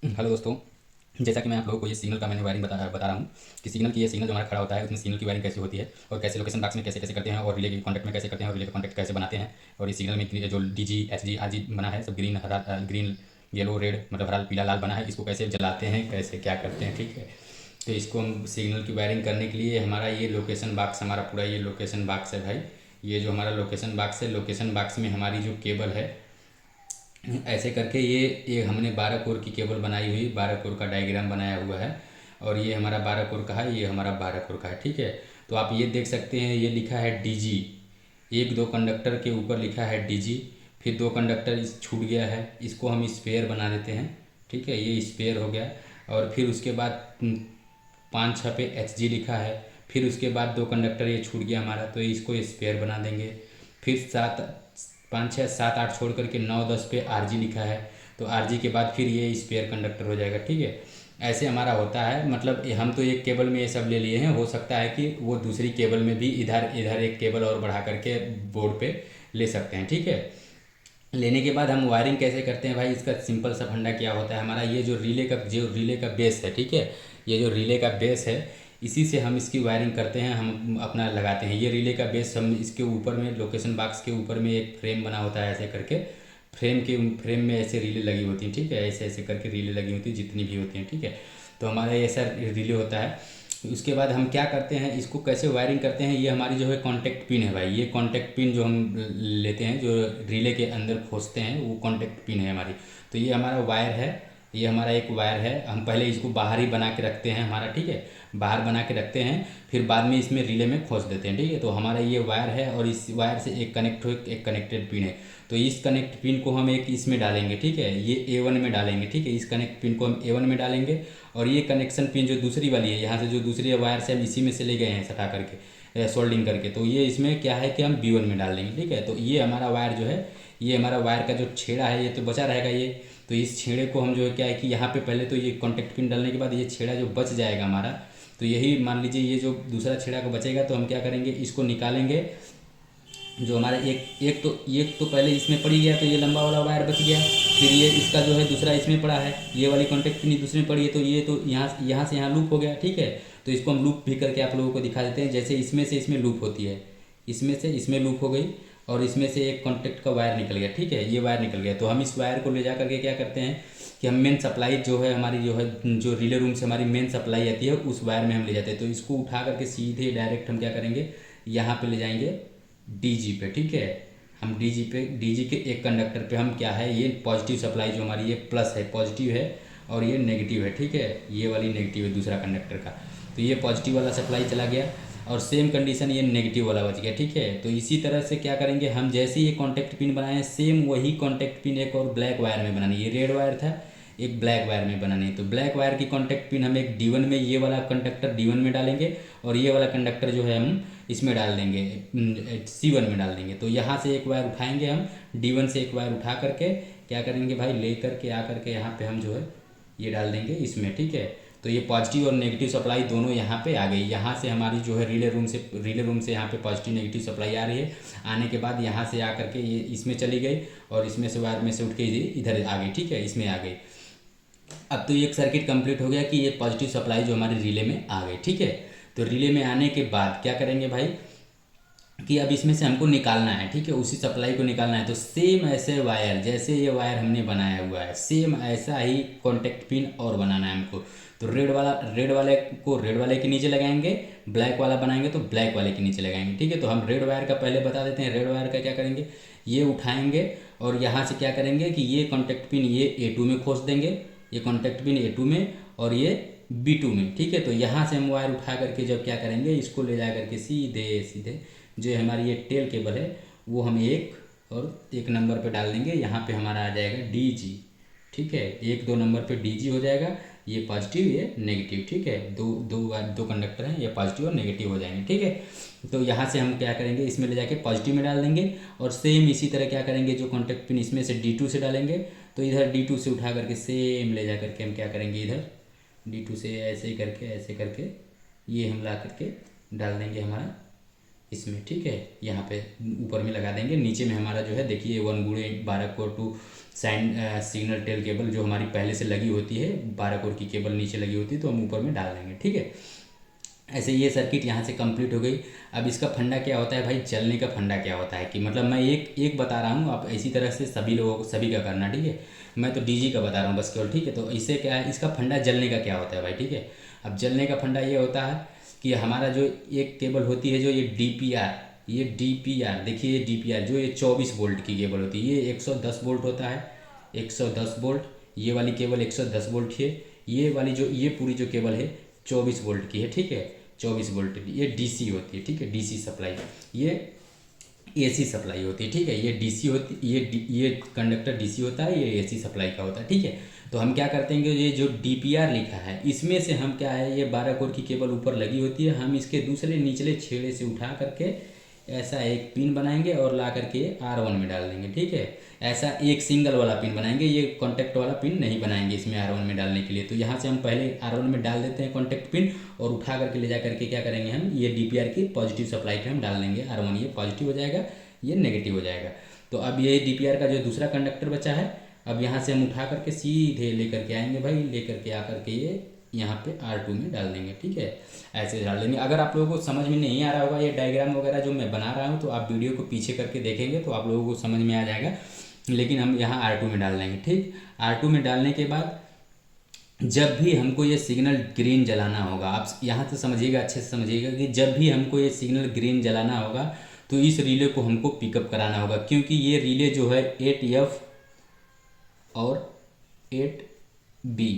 Hello दोस्तों। जैसा कि मैं आप लोगों को ये सिग्नल का मैंने वायरिंग बता रहा हूँ कि सिग्नल की ये सिग्नल जो हमारा खड़ा होता है उसमें सिग्नल की वायरिंग कैसे होती है और कैसे लोकेशन बॉक्स में कैसे कैसे करते हैं और रिले के कॉन्टैक्ट में कैसे करते हैं और रिले का कॉन्टैक्ट कैसे बनाते हैं। और इस सिग्नल में जो DG SG RG बना है सब ग्रीन हरा ग्रीन येलो रेड मतलब हरा पीला लाल बना है, इसको कैसे जलाते हैं कैसे क्या करते हैं, ठीक है। तो इसको हम सिग्नल की वायरिंग करने के लिए हमारा ये लोकेशन बॉक्स हमारा पूरा ये लोकेशन बॉक्स है भाई। ये जो हमारा लोकेशन बॉक्स है, लोकेशन बॉक्स में हमारी जो केबल है ऐसे करके ये हमने 12 कोर की केबल बनाई हुई, 12 कोर का डायग्राम बनाया हुआ है। और ये हमारा 12 कोर का है, ये हमारा 12 कोर का है, ठीक है। तो आप ये देख सकते हैं, ये लिखा है DG, एक दो कंडक्टर के ऊपर लिखा है DG, फिर दो कंडक्टर इस छूट गया है, इसको हम स्पेयर बना देते हैं, ठीक है। ये स्पेयर हो गया। और फिर उसके बाद 5 6 पे HG लिखा है, फिर उसके बाद दो कंडक्टर ये छूट गया हमारा, तो इसको स्पेयर बना देंगे। फिर 7 5 6 7 8 छोड़ करके 9 10 पे RG लिखा है, तो RG के बाद फिर ये स्पेयर कंडक्टर हो जाएगा, ठीक है। ऐसे हमारा होता है, मतलब हम तो एक केबल में ये सब ले लिए हैं, हो सकता है कि वो दूसरी केबल में भी इधर इधर एक केबल और बढ़ा करके बोर्ड पे ले सकते हैं, ठीक है। लेने के बाद हम वायरिंग कैसे करते हैं भाई, इसका सिंपल सा फंडा क्या होता है हमारा, ये जो रिले का बेस है, ठीक है। ये जो रिले का बेस है इसी से हम इसकी वायरिंग करते हैं, हम अपना लगाते हैं। ये रिले का बेस हम इसके ऊपर में लोकेशन बॉक्स के ऊपर में एक फ्रेम बना होता है, ऐसे करके फ्रेम में ऐसे रिले लगी होती हैं, ठीक है। ऐसे ऐसे करके रिले लगी होती हैं जितनी भी होती हैं, ठीक है। तो हमारा ऐसा रिले होता है। उसके बाद हम क्या करते हैं, इसको कैसे वायरिंग करते हैं, ये हमारी जो है कॉन्टैक्ट पिन है भाई। ये कॉन्टैक्ट पिन जो हम लेते हैं, जो रिले के अंदर खोसते हैं, वो कॉन्टैक्ट पिन है हमारी। तो ये हमारा वायर है, ये हमारा एक वायर है। हम पहले इसको बाहर ही बना के रखते हैं हमारा, ठीक है। बाहर बना के रखते हैं, फिर बाद में इसमें रिले में खोस देते हैं, ठीक है। तो हमारा ये वायर है और इस वायर से एक कनेक्ट हो एक कनेक्टेड पिन है। तो इस कनेक्ट पिन को हम एक इसमें डालेंगे, ठीक है। ये A1 में डालेंगे, ठीक है। इस कनेक्ट पिन को हम A1 में डालेंगे। और ये कनेक्शन पिन जो दूसरी वाली है, यहाँ से जो दूसरी वायर से हम इसी में से ले गए हैं सटा करके सोल्डिंग करके, तो ये इसमें क्या है कि हम B1 में डाल देंगे, ठीक है। तो ये हमारा वायर जो है, ये हमारा वायर का जो छेड़ा है ये तो बचा रहेगा ये। तो इस छेड़े को हम जो है क्या है कि यहाँ पे पहले तो ये कॉन्टैक्ट पिन डालने के बाद ये छेड़ा जो बच जाएगा हमारा, तो यही मान लीजिए ये जो दूसरा छेड़ा को बचेगा, तो हम क्या करेंगे, इसको निकालेंगे। जो हमारा एक तो पहले इसमें पड़ी गया, तो ये लंबा वाला वायर बच गया। फिर ये इसका जो है दूसरा इसमें पड़ा है, ये वाली कॉन्टैक्ट पिन दूसरे में पड़ी है, तो ये तो यहाँ से यहाँ लूप हो गया, ठीक है। तो इसको हम लूप भी करके आप लोगों को दिखा देते हैं। जैसे इसमें से इसमें लूप होती है, इसमें से इसमें लूप हो गई, और इसमें से एक कॉन्टैक्ट का वायर निकल गया, ठीक है। ये वायर निकल गया, तो हम इस वायर को ले जा करके क्या करते हैं कि हम मेन सप्लाई जो है हमारी, जो है जो रिले रूम से हमारी मेन सप्लाई आती है, उस वायर में हम ले जाते हैं। तो इसको उठा करके सीधे डायरेक्ट हम क्या करेंगे, यहाँ पे ले जाएंगे DG पे, ठीक है। हम DG के एक कंडक्टर पे हम क्या है, ये पॉजिटिव सप्लाई जो हमारी ये प्लस है, पॉजिटिव है, और ये नेगेटिव है, ठीक है। ये वाली नेगेटिव है दूसरा कंडक्टर का। तो ये पॉजिटिव वाला सप्लाई चला गया और सेम कंडीशन ये नेगेटिव वाला बच गया, ठीक है। तो इसी तरह से क्या करेंगे हम, जैसे ये कॉन्टैक्ट पिन बनाए हैं, सेम वही कॉन्टैक्ट पिन एक और ब्लैक वायर में बनानी है। ये रेड वायर था, एक ब्लैक वायर में बनानी है। तो ब्लैक वायर की कॉन्टैक्ट पिन हम एक D1 में, ये वाला कंडक्टर D1 में डालेंगे, और ये वाला कंडक्टर जो है हम इसमें डाल देंगे, C1 में डाल देंगे। तो यहाँ से एक वायर उठाएंगे हम, D1 से एक वायर उठा करके क्या करेंगे भाई, ले करके आ करके यहाँ पे हम जो है ये डाल देंगे इसमें, ठीक है। तो ये पॉजिटिव और नेगेटिव सप्लाई दोनों यहाँ पे आ गई। यहाँ से हमारी जो है रिले रूम से यहाँ पे पॉजिटिव नेगेटिव सप्लाई आ रही है। आने के बाद यहाँ से आ करके ये इसमें चली गई, और इसमें से वायर में से उठ के इधर आ गई, ठीक है, इसमें आ गई। अब तो ये एक सर्किट कंप्लीट हो गया कि ये पॉजिटिव सप्लाई जो हमारे रिले में आ गई, ठीक है। तो रिले में आने के बाद क्या करेंगे भाई कि अब इसमें से हमको निकालना है, ठीक है, उसी सप्लाई को निकालना है। तो सेम ऐसे वायर, जैसे ये वायर हमने बनाया हुआ है, सेम ऐसा ही कॉन्टैक्ट पिन और बनाना है हमको। तो रेड वाले को रेड वाले के नीचे लगाएंगे, ब्लैक वाला बनाएंगे तो ब्लैक वाले के नीचे लगाएंगे, ठीक है। तो हम रेड वायर का पहले बता देते हैं। रेड वायर का क्या करेंगे, ये उठाएंगे और यहाँ से क्या करेंगे कि ये कॉन्टैक्ट पिन ये A2 में खोस देंगे, ये कॉन्टैक्ट पिन A2 में और ये B2 में, ठीक है। तो यहाँ से हम वायर उठा करके जब क्या करेंगे, इसको ले जा करके सीधे सीधे जो हमारी ये टेल केबल है वो हम एक नंबर पे डाल देंगे। यहाँ पे हमारा आ जाएगा DG, ठीक है। 1 2 नंबर पे DG हो जाएगा, ये पॉजिटिव ये नेगेटिव, ठीक है। दो कंडक्टर हैं, ये पॉजिटिव और नेगेटिव हो जाएंगे, ठीक है। तो यहाँ से हम क्या करेंगे, इसमें ले जाके पॉजिटिव में डाल देंगे, और सेम इसी तरह क्या करेंगे, जो कॉन्टैक्ट पिन इसमें से D2 से डालेंगे, तो इधर D2 से उठा करके सेम ले जा करके हम क्या करेंगे, इधर D2 से ऐसे करके ये हम ला करके डाल देंगे हमारा इसमें, ठीक है। यहाँ पे ऊपर में लगा देंगे, नीचे में हमारा जो है देखिए 1 × 12 को 2 सिग्नल टेल केबल जो हमारी पहले से लगी होती है, 12 कोर की केबल नीचे लगी होती है, तो हम ऊपर में डाल देंगे। ठीक है, ऐसे ये सर्किट यहाँ से कंप्लीट हो गई। अब इसका फंडा क्या होता है भाई, जलने का फंडा क्या होता है कि मतलब मैं एक एक बता रहा हूँ, आप इसी तरह से सभी लोगों को सभी का करना। ठीक है, मैं तो डीजी का बता रहा हूँ बस केवल। ठीक है, तो इससे क्या है, इसका फंडा जलने का क्या होता है भाई। ठीक है, अब जलने का फंडा ये होता है कि हमारा जो एक केबल होती है, जो ये डीपीआर, ये डीपीआर देखिए, ये डीपीआर जो ये 24 वोल्ट की केबल होती है, ये 110 वोल्ट होता है, 110 वोल्ट। ये वाली केबल 110 वोल्ट है, ये वाली जो ये पूरी जो केबल है 24 वोल्ट की है। ठीक है, 24 वोल्ट ये डीसी होती है। ठीक है, डीसी सप्लाई, ये एसी सप्लाई होती है। ठीक है, ये डीसी होती, ये कंडक्टर डीसी होता है, ये एसी सप्लाई का होता है। ठीक है, तो हम क्या करते हैं कि ये जो डीपीआर लिखा है, इसमें से हम क्या है, ये 12 कोर की केबल ऊपर लगी होती है, हम इसके दूसरे निचले छेड़े से उठा करके ऐसा एक पिन बनाएंगे और ला करके R1 में डाल देंगे। ठीक है, ऐसा एक सिंगल वाला पिन बनाएंगे, ये कॉन्टैक्ट वाला पिन नहीं बनाएंगे इसमें R1 में डालने के लिए। तो यहाँ से हम पहले R1 में डाल देते हैं कॉन्टैक्ट पिन, और उठा करके ले जा करके क्या करेंगे, हम ये डीपीआर की पॉजिटिव सप्लाई पे हम डाल देंगे R1, ये पॉजिटिव हो जाएगा, ये नेगेटिव हो जाएगा। तो अब ये डीपीआर का जो दूसरा कंडक्टर बचा है, अब यहाँ से हम उठा करके सीधे लेकर के आएंगे भाई, लेकर के आकर के ये यहाँ पे R2 में डाल देंगे। ठीक है, ऐसे डाल देंगे। अगर आप लोगों को समझ में नहीं आ रहा होगा ये डायग्राम वगैरह जो मैं बना रहा हूँ, तो आप वीडियो को पीछे करके देखेंगे तो आप लोगों को समझ में आ जाएगा। लेकिन हम यहाँ R2 में डाल देंगे। ठीक, R2 में डालने के बाद जब भी हमको ये सिग्नल ग्रीन जलाना होगा, आप यहाँ से समझिएगा, अच्छे से समझिएगा कि जब भी हमको ये सिग्नल ग्रीन जलाना होगा तो इस रिले को हमको पिकअप कराना होगा, क्योंकि ये रिले जो है 8F और 8B,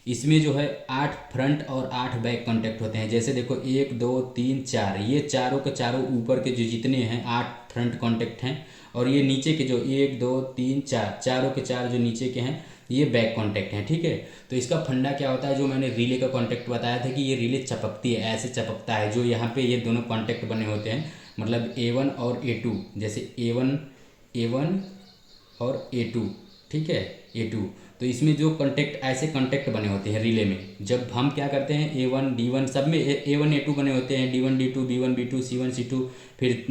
इसमें जो है 8 फ्रंट और 8 बैक कॉन्टैक्ट होते हैं। जैसे देखो 1 2 3 4, ये चारों के चारों ऊपर के जो जितने हैं 8 फ्रंट कॉन्टैक्ट हैं, और ये नीचे के जो 1 2 3 4, चारों के चार जो नीचे के हैं ये बैक कॉन्टैक्ट हैं। ठीक है, तो इसका फंडा क्या होता है, जो मैंने रिले का कॉन्टैक्ट बताया था कि ये रिले चपकती है, ऐसे चपकता है, जो यहाँ पे ये दोनों कॉन्टैक्ट बने होते हैं, मतलब A1 और A2, जैसे A1 और A2। ठीक है, A2, तो इसमें जो कॉन्टैक्ट ऐसे कॉन्टैक्ट बने होते हैं रिले में, जब हम क्या करते हैं A1 D1 सब में A1 A2 बने होते हैं, D1 D2 B1 B2 C1 C2, फिर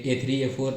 A3 A4,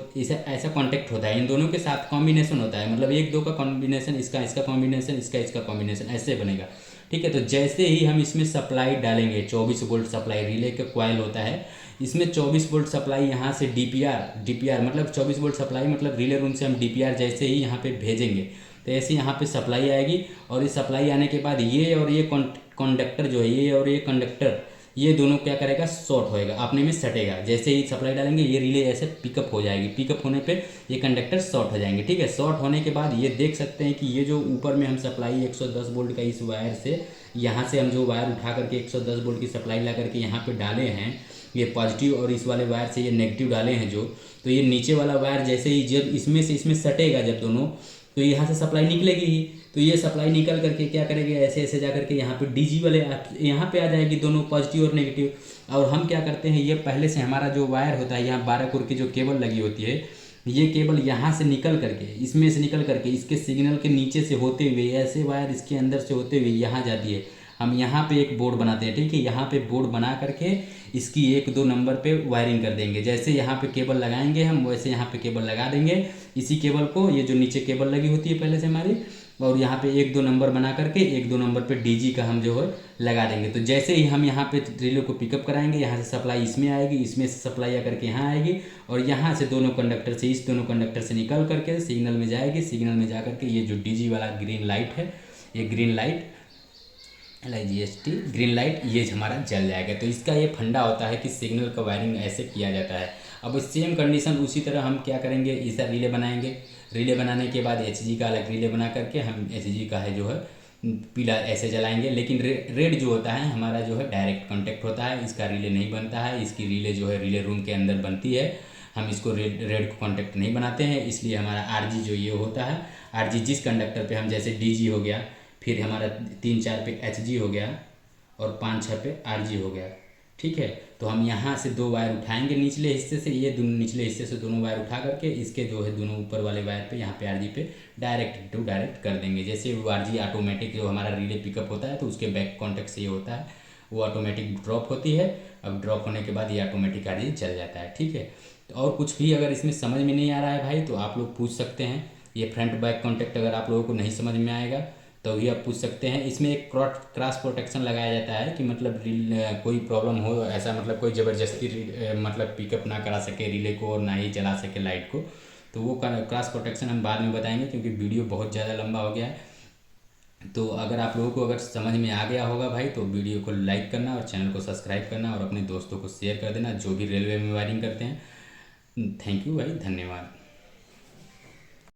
ऐसा कॉन्टैक्ट होता है। इन दोनों के साथ कॉम्बिनेशन होता है, मतलब 1 2 का कॉम्बिनेशन, इसका कॉम्बिनेशन, इसका कॉम्बिनेशन, ऐसे बनेगा। ठीक है, तो जैसे ही हम इसमें सप्लाई डालेंगे, 24 वोल्ट सप्लाई, रिले का कॉइल होता है, इसमें 24 वोल्ट सप्लाई यहाँ से डीपीआर मतलब 24 वोल्ट सप्लाई, मतलब रिले रूम से हम डीपीआर जैसे ही यहाँ पे भेजेंगे तो ऐसे यहाँ पे सप्लाई आएगी, और ये सप्लाई आने के बाद ये और ये कंडक्टर जो है, ये और ये कंडक्टर, ये दोनों क्या करेगा, शॉर्ट होएगा, अपने में सटेगा। जैसे ही सप्लाई डालेंगे ये रिले ऐसे पिकअप हो जाएगी, पिकअप होने पे ये कंडक्टर शॉर्ट हो जाएंगे। ठीक है, शॉर्ट होने के बाद ये देख सकते हैं कि ये जो ऊपर में हम सप्लाई 110 वोल्ट का इस वायर से, यहाँ से हम जो वायर उठा करके 110 वोल्ट की सप्लाई ला करके यहाँ पे डाले हैं, ये पॉजिटिव, और इस वाले वायर से ये नेगेटिव डाले हैं जो, तो ये नीचे वाला वायर जैसे ही जब इसमें से इसमें सटेगा जब दोनों, तो यहाँ से सप्लाई निकलेगी ही, तो ये सप्लाई निकल करके क्या करेंगे, ऐसे ऐसे जा करके यहाँ पे डीजी वाले यहाँ पे आ जाएगी, दोनों पॉजिटिव और नेगेटिव। और हम क्या करते हैं, ये पहले से हमारा जो वायर होता है, यहाँ 12 कोर की जो केबल लगी होती है, ये केबल यहाँ से निकल करके, इसमें से निकल करके, इसके सिग्नल के नीचे से होते हुए, ऐसे वायर इसके अंदर से होते हुए यहाँ जाती है। हम यहाँ पे एक बोर्ड बनाते हैं। ठीक है, यहाँ पे बोर्ड बना करके इसकी 1 2 नंबर पे वायरिंग कर देंगे। जैसे यहाँ पे केबल लगाएंगे हम, वैसे यहाँ पे केबल लगा देंगे, इसी केबल को, ये जो नीचे केबल लगी होती है पहले से हमारी, और यहाँ पे 1 2 नंबर बना करके 1 2 नंबर पे डीजी का हम जो है लगा देंगे। तो जैसे ही हम यहाँ पे रिले को पिकअप कराएंगे, यहाँ से सप्लाई इसमें आएगी, इसमें से सप्लाई आकर के यहाँ आएगी, और यहाँ से दोनों कंडक्टर से, इस दोनों कंडक्टर से निकल करके सिग्नल में जाएगी। सिग्नल में जा करके ये जो डीजी वाला ग्रीन लाइट है, ये green light LIGST green light, ये हमारा जल जाएगा। तो इसका ये फंडा होता है कि सिग्नल का वायरिंग ऐसे किया जाता है। अब सेम कंडीशन उसी तरह हम क्या करेंगे, ऐसा रिले बनाएंगे। रिले बनाने के बाद HG का अलग रिले बना करके हम HG का है जो है पीला ऐसे जलाएंगे। लेकिन रेड जो होता है हमारा जो है डायरेक्ट कॉन्टैक्ट होता है, इसका रिले नहीं बनता है। इसकी रिले जो है रिले रूम के अंदर बनती है, हम इसको रेड को कॉन्टैक्ट नहीं बनाते हैं। इसलिए हमारा RG जो ये होता है, RG जिस कंडक्टर पे हम, जैसे DG हो गया, फिर हमारा 3 4 पे HG हो गया, और 5 6 पे RG हो गया। ठीक है, तो हम यहाँ से 2 वायर उठाएंगे निचले हिस्से से, ये दोनों निचले हिस्से से दोनों वायर उठा करके इसके जो है दोनों ऊपर वाले वायर पे, यहाँ पे RG पे डायरेक्ट टू डायरेक्ट कर देंगे। जैसे वो RG ऑटोमेटिक जो हमारा रिले पिकअप होता है, तो उसके बैक कॉन्टैक्ट से ये होता है, वो ऑटोमेटिक ड्रॉप होती है। अब ड्रॉप होने के बाद ये ऑटोमेटिक RG चल जाता है। ठीक है, तो और कुछ भी अगर इसमें समझ में नहीं आ रहा है भाई, तो आप लोग पूछ सकते हैं, ये फ्रंट बैक कॉन्टैक्ट अगर आप लोगों को नहीं समझ में आएगा तो भी आप पूछ सकते हैं। इसमें एक क्रॉस प्रोटेक्शन लगाया जाता है कि मतलब कोई प्रॉब्लम हो ऐसा, मतलब कोई ज़बरदस्ती मतलब पिकअप ना करा सके रिले को और ना ही जला सके लाइट को, तो वो क्रॉस प्रोटेक्शन हम बाद में बताएंगे क्योंकि वीडियो बहुत ज़्यादा लंबा हो गया है। तो अगर आप लोगों को अगर समझ में आ गया होगा भाई तो वीडियो को लाइक करना और चैनल को सब्सक्राइब करना और अपने दोस्तों को शेयर कर देना जो भी रेलवे में वायरिंग करते हैं। थैंक यू भाई, धन्यवाद।